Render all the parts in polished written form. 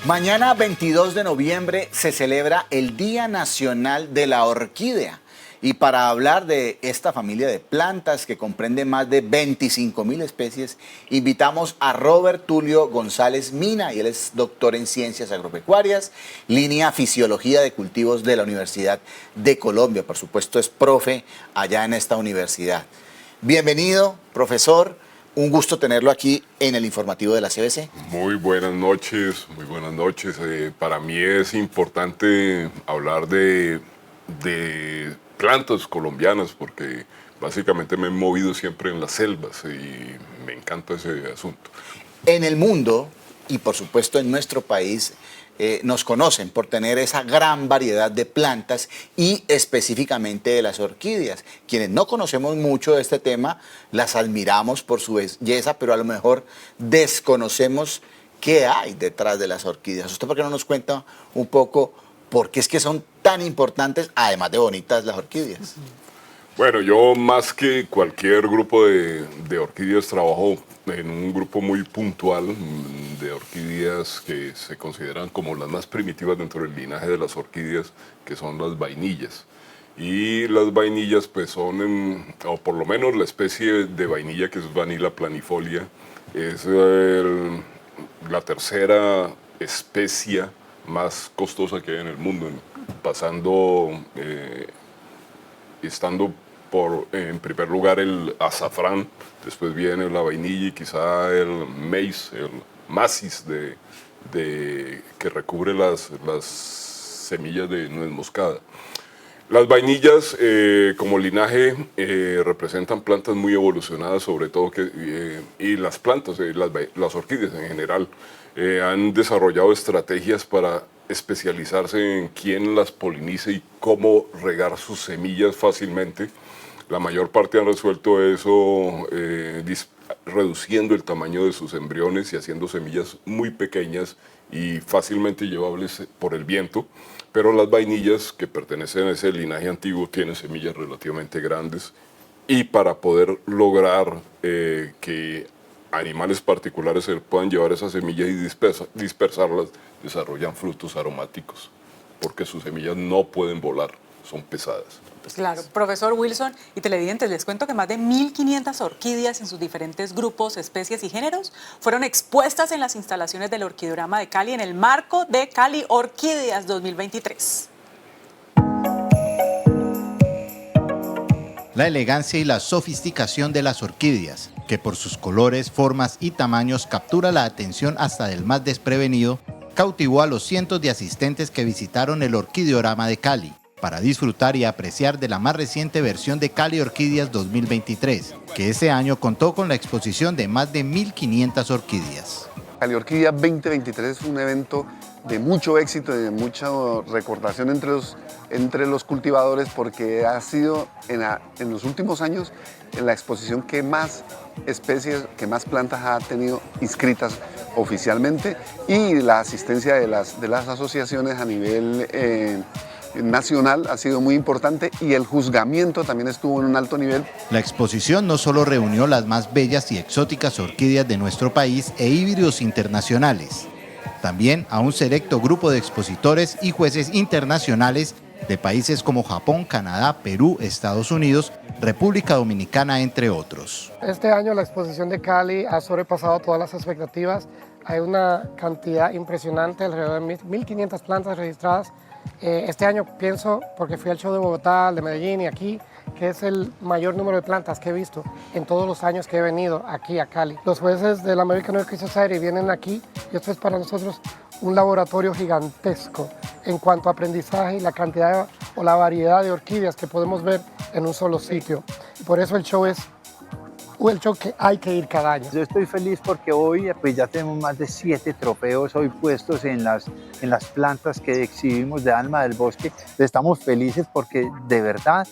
Mañana 22 de noviembre se celebra el Día Nacional de la Orquídea. Y para hablar de esta familia de plantas que comprende más de 25.000 especies, invitamos a Robert Tulio González Mina, y él es doctor en Ciencias Agropecuarias, línea Fisiología de Cultivos de la Universidad de Colombia. Por supuesto, es profe allá en esta universidad. Bienvenido, profesor. Un gusto tenerlo aquí en el informativo de la CBC. Muy buenas noches, muy buenas noches. Para mí es importante hablar de plantas colombianas porque básicamente me he movido siempre en las selvas y me encanta ese asunto. En el mundo y por supuesto en nuestro país nos conocen por tener esa gran variedad de plantas y específicamente de las orquídeas. Quienes no conocemos mucho de este tema, las admiramos por su belleza, pero a lo mejor desconocemos qué hay detrás de las orquídeas. ¿Usted por qué no nos cuenta un poco por qué es que son tan importantes, además de bonitas, las orquídeas? Bueno, yo más que cualquier grupo de orquídeas trabajo en un grupo muy puntual de orquídeas que se consideran como las más primitivas dentro del linaje de las orquídeas, que son las vainillas. Y las vainillas pues son, o por lo menos la especie de vainilla que es Vanilla planifolia, es la tercera especie más costosa que hay en el mundo, estando en primer lugar el azafrán, después viene la vainilla y quizá el maíz, el macis que recubre las semillas de nuez moscada. Las vainillas como linaje representan plantas muy evolucionadas, sobre todo y las plantas, las orquídeas en general, han desarrollado estrategias para especializarse en quién las polinice y cómo regar sus semillas fácilmente. La mayor parte han resuelto eso reduciendo el tamaño de sus embriones y haciendo semillas muy pequeñas y fácilmente llevables por el viento. Pero las vainillas, que pertenecen a ese linaje antiguo, tienen semillas relativamente grandes y para poder lograr que animales particulares se puedan llevar esas semillas y dispersarlas, desarrollan frutos aromáticos, porque sus semillas no pueden volar, son pesadas. Claro, profesor Wilson y televidentes, les cuento que más de 1.500 orquídeas en sus diferentes grupos, especies y géneros fueron expuestas en las instalaciones del Orquideorama de Cali en el marco de Cali Orquídeas 2023. La elegancia y la sofisticación de las orquídeas, que por sus colores, formas y tamaños captura la atención hasta del más desprevenido, cautivó a los cientos de asistentes que visitaron el Orquideorama de Cali para disfrutar y apreciar de la más reciente versión de Cali Orquídeas 2023, que ese año contó con la exposición de más de 1.500 orquídeas. Cali Orquídeas 2023 fue un evento de mucho éxito y de mucha recordación entre los cultivadores, porque ha sido en los últimos años en la exposición que más especies, que más plantas ha tenido inscritas oficialmente, y la asistencia de las asociaciones a nivel nacional ha sido muy importante y el juzgamiento también estuvo en un alto nivel. La exposición no solo reunió las más bellas y exóticas orquídeas de nuestro país e híbridos internacionales, también a un selecto grupo de expositores y jueces internacionales de países como Japón, Canadá, Perú, Estados Unidos, República Dominicana, entre otros. Este año la exposición de Cali ha sobrepasado todas las expectativas. Hay una cantidad impresionante, alrededor de 1.500 plantas registradas. Este año pienso, porque fui al show de Bogotá, de Medellín y aquí, que es el mayor número de plantas que he visto en todos los años que he venido aquí a Cali. Los jueces de la American Orchid Society vienen aquí y esto es para nosotros un laboratorio gigantesco en cuanto a aprendizaje y la cantidad o la variedad de orquídeas que podemos ver en un solo sitio. Y por eso el show es el show que hay que ir cada año. Yo estoy feliz porque hoy pues ya tenemos más de 7 trofeos hoy puestos en las plantas que exhibimos de Alma del Bosque. Estamos felices porque de verdad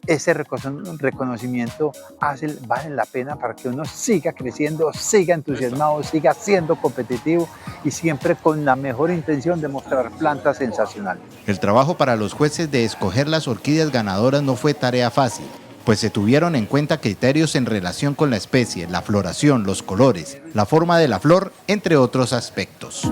ese reconocimiento vale la pena para que uno siga creciendo, siga entusiasmado, siga siendo competitivo y siempre con la mejor intención de mostrar plantas sensacionales. El trabajo para los jueces de escoger las orquídeas ganadoras no fue tarea fácil. pues se tuvieron en cuenta criterios en relación con la especie, la floración, los colores, la forma de la flor, entre otros aspectos.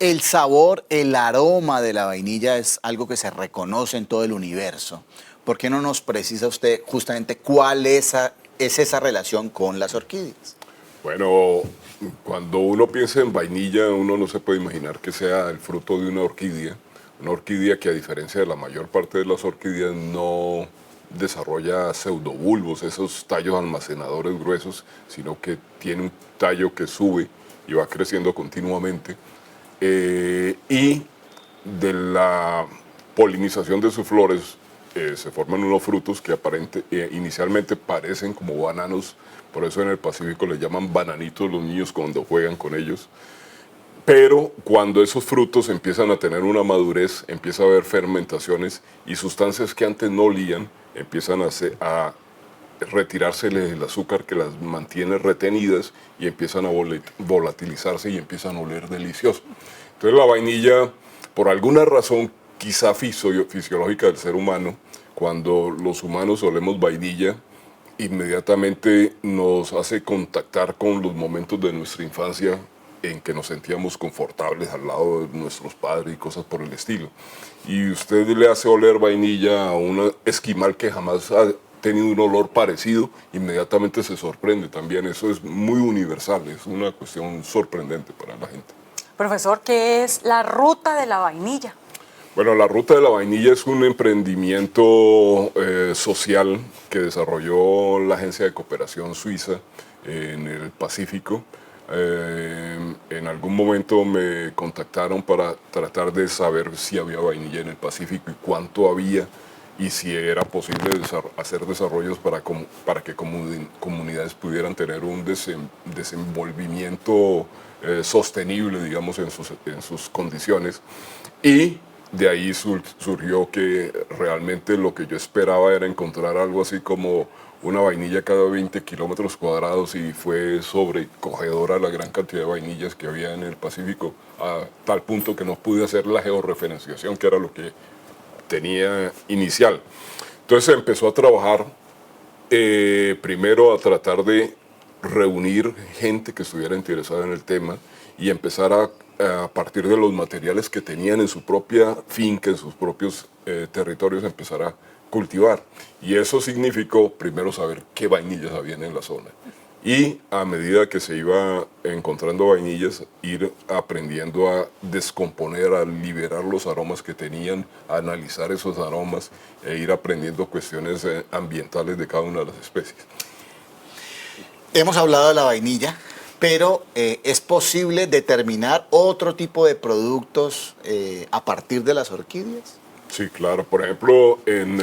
El sabor, el aroma de la vainilla es algo que se reconoce en todo el universo. ¿Por qué no nos precisa usted justamente cuál es esa relación con las orquídeas? Bueno, cuando uno piensa en vainilla, uno no se puede imaginar que sea el fruto de una orquídea que a diferencia de la mayor parte de las orquídeas no desarrolla pseudobulbos, esos tallos almacenadores gruesos, sino que tiene un tallo que sube y va creciendo continuamente. Y de la polinización de sus flores se forman unos frutos que inicialmente parecen como bananos, por eso en el Pacífico les llaman bananitos los niños cuando juegan con ellos. Pero cuando esos frutos empiezan a tener una madurez, empieza a haber fermentaciones y sustancias que antes no olían, empiezan a retirárseles el azúcar que las mantiene retenidas y empiezan a volatilizarse y empiezan a oler delicioso. Entonces la vainilla, por alguna razón quizá fisiológica del ser humano, cuando los humanos olemos vainilla, inmediatamente nos hace contactar con los momentos de nuestra infancia en que nos sentíamos confortables al lado de nuestros padres y cosas por el estilo. Y usted le hace oler vainilla a un esquimal que jamás ha tenido un olor parecido, inmediatamente se sorprende también. Eso es muy universal, es una cuestión sorprendente para la gente. Profesor, ¿qué es la ruta de la vainilla? Bueno, la ruta de la vainilla es un emprendimiento social que desarrolló la Agencia de Cooperación Suiza en el Pacífico. En algún momento me contactaron para tratar de saber si había vainilla en el Pacífico y cuánto había y si era posible hacer desarrollos para que comunidades pudieran tener un desenvolvimiento sostenible, digamos, en sus condiciones. Y de ahí surgió que realmente lo que yo esperaba era encontrar algo así como una vainilla cada 20 kilómetros cuadrados y fue sobrecogedora la gran cantidad de vainillas que había en el Pacífico, a tal punto que no pude hacer la georreferenciación, que era lo que tenía inicial. Entonces se empezó a trabajar primero a tratar de reunir gente que estuviera interesada en el tema y empezar a partir de los materiales que tenían en su propia finca, en sus propios territorios, empezar a cultivar. Y eso significó primero saber qué vainillas habían en la zona. Y a medida que se iba encontrando vainillas, ir aprendiendo a descomponer, a liberar los aromas que tenían, a analizar esos aromas e ir aprendiendo cuestiones ambientales de cada una de las especies. Hemos hablado de la vainilla, pero ¿es posible determinar otro tipo de productos a partir de las orquídeas? Sí, claro. Por ejemplo, en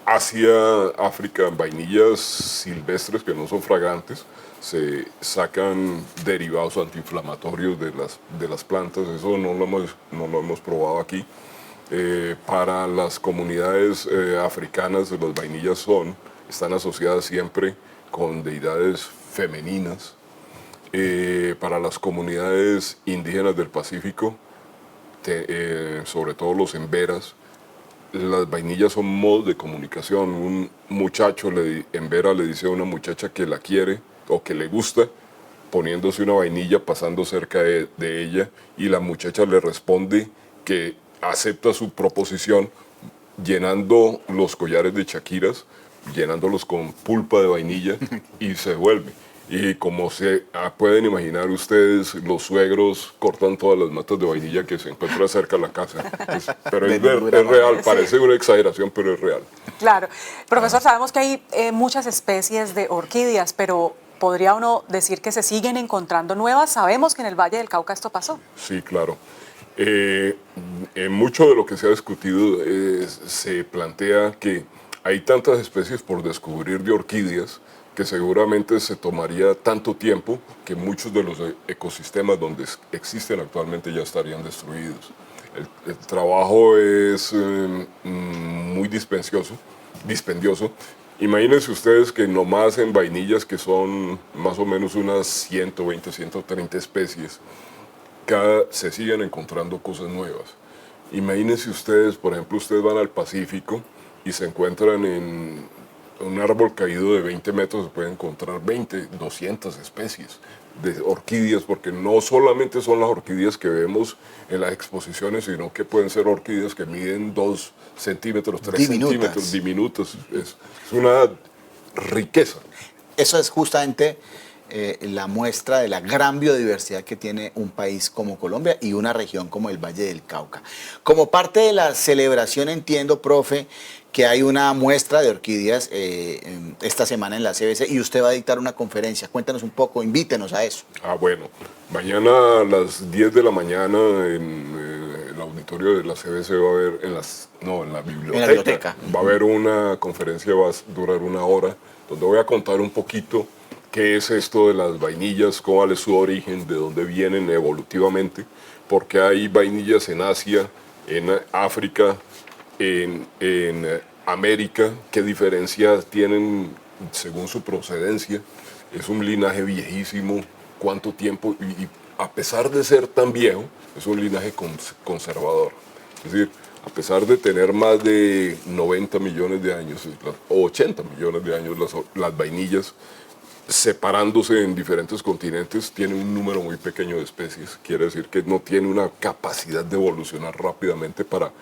Asia, África, vainillas silvestres que no son fragantes, se sacan derivados antiinflamatorios de las plantas. Eso no lo hemos probado aquí. Para las comunidades africanas, las vainillas están asociadas siempre con deidades femeninas. Para las comunidades indígenas del Pacífico, sobre todo los emberas, las vainillas son modos de comunicación. Un muchacho embera le dice a una muchacha que la quiere o que le gusta, poniéndose una vainilla, pasando cerca de ella, y la muchacha le responde que acepta su proposición llenando los collares de chaquiras, llenándolos con pulpa de vainilla y se vuelve. Y como se pueden imaginar ustedes, los suegros cortan todas las matas de vainilla que se encuentran cerca de la casa. Pero es real, parece una exageración, pero es real. Claro. Profesor, sabemos que hay muchas especies de orquídeas, pero ¿podría uno decir que se siguen encontrando nuevas? Sabemos que en el Valle del Cauca esto pasó. Sí, claro. Mucho de lo que se ha discutido se plantea que hay tantas especies por descubrir de orquídeas que seguramente se tomaría tanto tiempo que muchos de los ecosistemas donde existen actualmente ya estarían destruidos. El trabajo es muy dispendioso. Imagínense ustedes que nomás en vainillas, que son más o menos unas 120, 130 especies, se siguen encontrando cosas nuevas. Imagínense ustedes, por ejemplo, ustedes van al Pacífico y se encuentran en un árbol caído de 20 metros, se pueden encontrar 20, 200 especies de orquídeas, porque no solamente son las orquídeas que vemos en las exposiciones, sino que pueden ser orquídeas que miden 2 centímetros, 3 centímetros, diminutas. Es una riqueza. Eso es justamente la muestra de la gran biodiversidad que tiene un país como Colombia y una región como el Valle del Cauca. Como parte de la celebración, entiendo, profe, que hay una muestra de orquídeas esta semana en la CBC y usted va a dictar una conferencia. Cuéntanos un poco, invítenos a eso. Bueno, mañana a las 10 de la mañana en el auditorio de la CBC va a haber, en la biblioteca, va a haber una conferencia, va a durar 1 hora, donde voy a contar un poquito qué es esto de las vainillas, cuál es su origen, de dónde vienen evolutivamente, porque hay vainillas en Asia, en África, en América, qué diferencias tienen según su procedencia. Es un linaje viejísimo, cuánto tiempo, y a pesar de ser tan viejo, es un linaje conservador. Es decir, a pesar de tener más de 90 millones de años, o 80 millones de años, las vainillas, separándose en diferentes continentes, tienen un número muy pequeño de especies. Quiere decir que no tiene una capacidad de evolucionar rápidamente para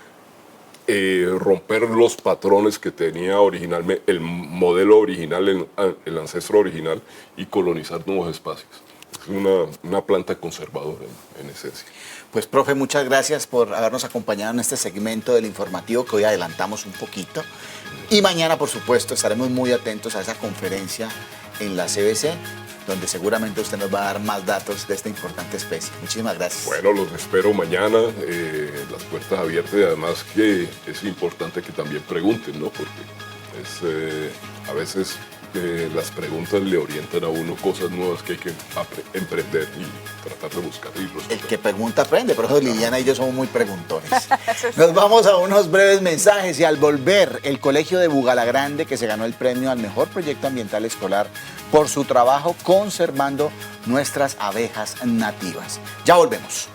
romper los patrones que tenía originalmente el modelo original, el ancestro original, y colonizar nuevos espacios. Es una planta conservadora en esencia. Pues, profe, muchas gracias por habernos acompañado en este segmento del informativo que hoy adelantamos un poquito. Y mañana, por supuesto, estaremos muy atentos a esa conferencia en la CBC, donde seguramente usted nos va a dar más datos de esta importante especie. Muchísimas gracias. Bueno, los espero mañana, las puertas abiertas, y además que es importante que también pregunten, ¿no? Porque a veces las preguntas le orientan a uno cosas nuevas que hay que emprender y tratar de buscar y resolver. El que pregunta aprende, por eso Liliana y yo somos muy preguntones. Nos vamos a unos breves mensajes y al volver, el Colegio de Bugalagrande, que se ganó el premio al mejor proyecto ambiental escolar por su trabajo conservando nuestras abejas nativas. Ya volvemos.